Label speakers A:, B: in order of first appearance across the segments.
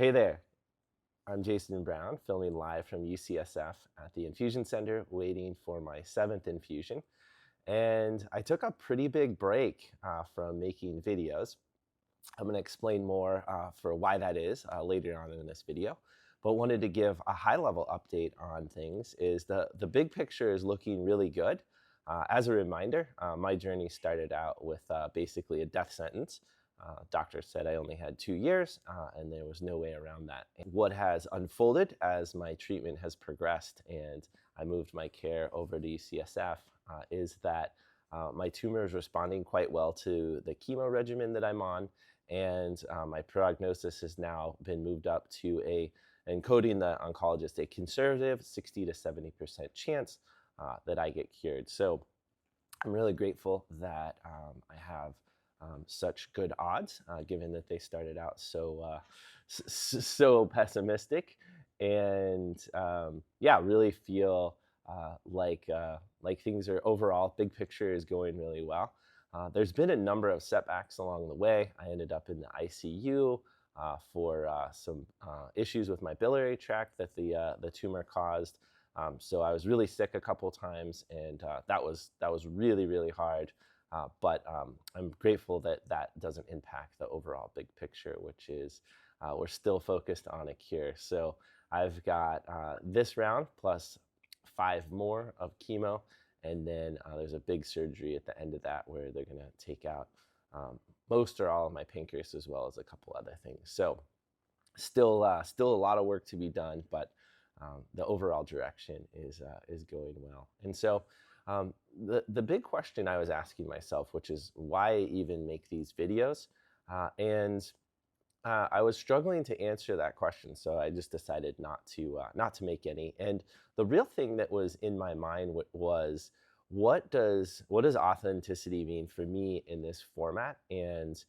A: Hey there, I'm Jason Brown, filming live from UCSF at the Infusion Center, waiting for my seventh infusion. And I took a pretty big break from making videos. I'm going to explain more for why that is later on in this video. But wanted to give a high-level update on things. Is the big picture is looking really good. As a reminder, my journey started out with basically a death sentence. Doctor said I only had 2 years, and there was no way around that. And what has unfolded as my treatment has progressed and I moved my care over to UCSF is that my tumor is responding quite well to the chemo regimen that I'm on, and my prognosis has now been moved up to encoding the oncologist, a conservative 60 to 70% chance that I get cured. So I'm really grateful that I have such good odds, given that they started out so pessimistic, and yeah, really feel like things are overall big picture is going really well. There's been a number of setbacks along the way. I ended up in the ICU for some issues with my biliary tract that the tumor caused. So I was really sick a couple times, and that was really hard. But I'm grateful that that doesn't impact the overall big picture, which is we're still focused on a cure. So I've got this round plus 5 more of chemo, and then there's a big surgery at the end of that where they're going to take out most or all of my pancreas as well as a couple other things. So still a lot of work to be done, but the overall direction is going well. And so the big question I was asking myself, which is why even make these videos, and I was struggling to answer that question, so I just decided not to make any. And the real thing that was in my mind was what does authenticity mean for me in this format? And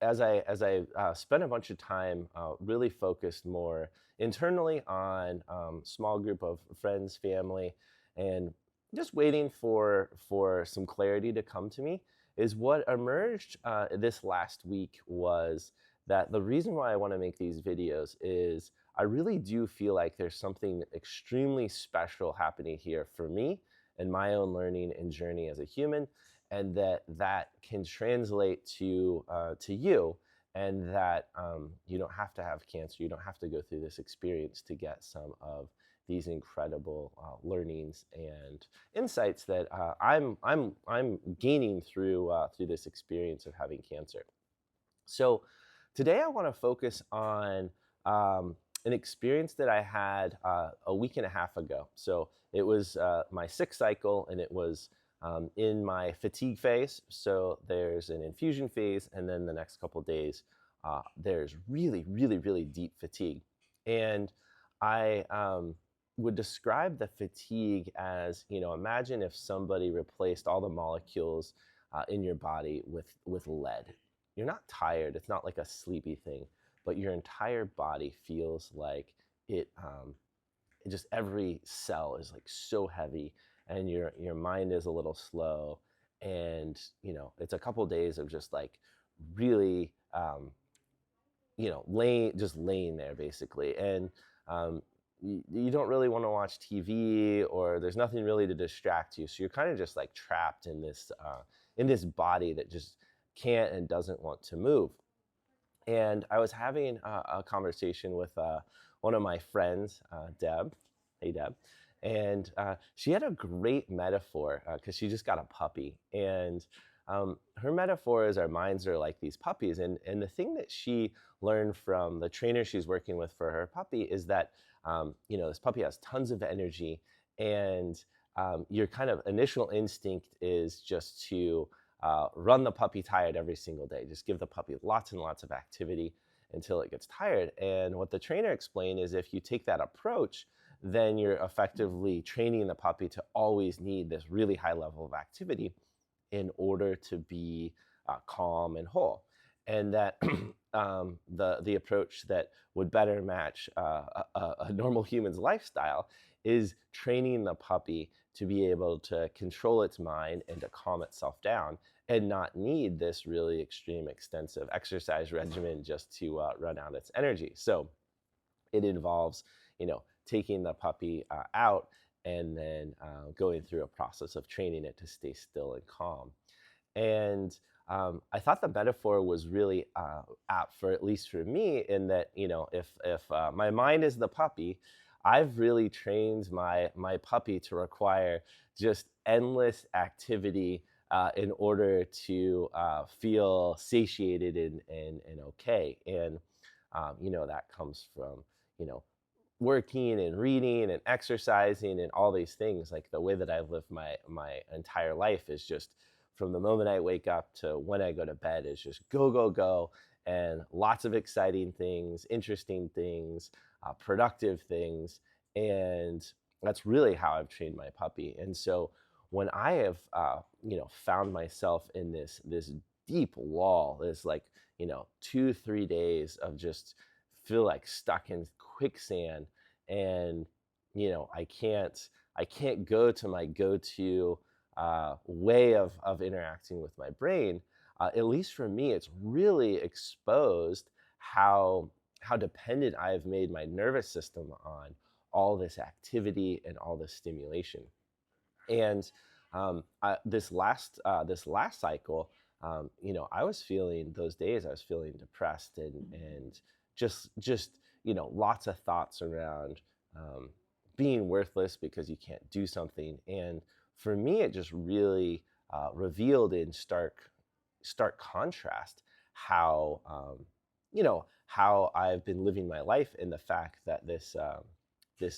A: as I spent a bunch of time really focused more internally on small group of friends, family, and just waiting for some clarity to come to me, is what emerged this last week was that the reason why I want to make these videos is I really do feel like there's something extremely special happening here for me and my own learning and journey as a human, and that can translate to you, and that you don't have to have cancer, you don't have to go through this experience to get some of these incredible learnings and insights that I'm gaining through this experience of having cancer. So today I want to focus on an experience that I had a week and a half ago. So it was my 6th cycle, and it was in my fatigue phase. So there's an infusion phase, and then the next couple days there's really deep fatigue. And I would describe the fatigue as, imagine if somebody replaced all the molecules in your body with lead. You're not tired, it's not like a sleepy thing, but your entire body feels like just every cell is like so heavy, and your mind is a little slow, and it's a couple days of just like really laying there basically, and you don't really want to watch TV, or there's nothing really to distract you, so you're kind of just like trapped in this body that just can't and doesn't want to move. And I was having a conversation with one of my friends, Deb. Hey, Deb. And she had a great metaphor because she just got a puppy. And her metaphor is our minds are like these puppies. And the thing that she learned from the trainer she's working with for her puppy is that, this puppy has tons of energy, and your kind of initial instinct is just to run the puppy tired every single day. Just give the puppy lots and lots of activity until it gets tired. And what the trainer explained is if you take that approach, then you're effectively training the puppy to always need this really high level of activity in order to be calm and whole. And that the approach that would better match a normal human's lifestyle is training the puppy to be able to control its mind and to calm itself down and not need this really extreme, extensive exercise regimen just to run out its energy. So it involves, taking the puppy out and then going through a process of training it to stay still and calm. And I thought the metaphor was really apt for, at least for me, in that, if my mind is the puppy, I've really trained my puppy to require just endless activity in order to feel satiated and okay. And that comes from you know working and reading and exercising and all these things. Like the way that I've lived my entire life is just from the moment I wake up to when I go to bed is just go go go, and lots of exciting things, interesting things, productive things. And that's really how I've trained my puppy. And so when I have found myself in this deep wall, this, like, 2 3 days of just feel like stuck in quicksand, and I can't go to my go-to way of interacting with my brain. At least for me, it's really exposed how dependent I've made my nervous system on all this activity and all this stimulation. And this last cycle, I was feeling those days. I was feeling depressed and just lots of thoughts around being worthless because you can't do something. And for me, it just really revealed in stark contrast how how I've been living my life, and the fact that this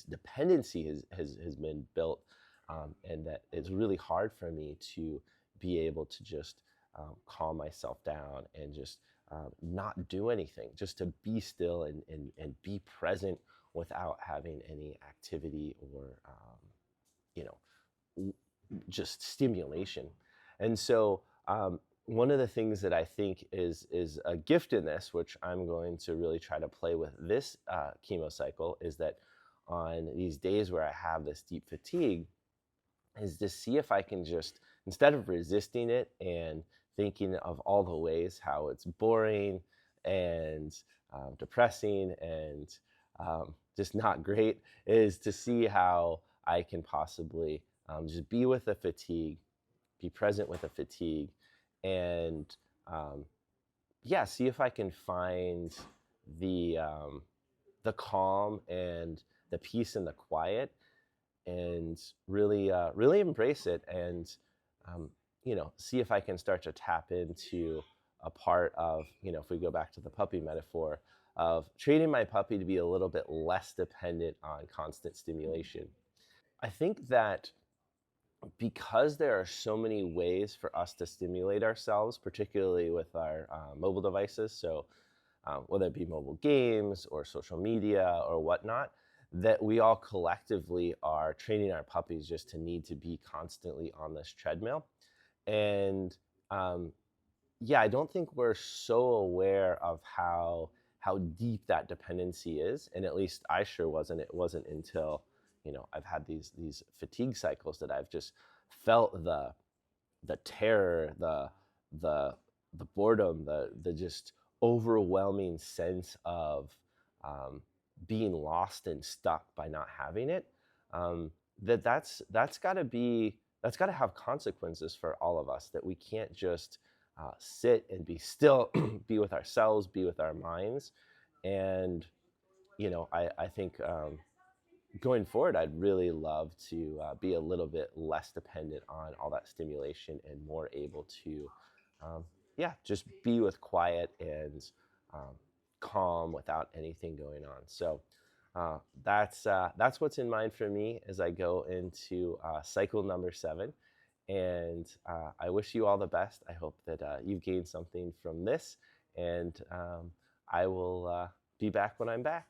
A: dependency has been built, and that it's really hard for me to be able to just calm myself down and just not do anything, just to be still and be present without having any activity or you know just stimulation. And so one of the things that I think is a gift in this, which I'm going to really try to play with this chemo cycle, is that on these days where I have this deep fatigue, is to see if I can just, instead of resisting it and thinking of all the ways how it's boring and depressing and just not great, is to see how I can possibly just be with the fatigue, be present with the fatigue, and yeah, see if I can find the calm and the peace and the quiet, and really embrace it, and see if I can start to tap into a part of, if we go back to the puppy metaphor, of training my puppy to be a little bit less dependent on constant stimulation. I think that because there are so many ways for us to stimulate ourselves, particularly with our mobile devices, so whether it be mobile games or social media or whatnot, that we all collectively are training our puppies just to need to be constantly on this treadmill. And yeah, I don't think we're so aware of how deep that dependency is, and at least I sure wasn't. It wasn't until I've had these fatigue cycles that I've just felt the terror, the boredom, the just overwhelming sense of being lost and stuck by not having it. That's got to be, that's got to have consequences for all of us. That we can't just sit and be still, be with ourselves, be with our minds. And I think going forward, I'd really love to be a little bit less dependent on all that stimulation and more able to, yeah, just be with quiet and um, calm without anything going on. So that's what's in mind for me as I go into cycle number 7. And I wish you all the best. I hope that you've gained something from this, and I will be back when I'm back.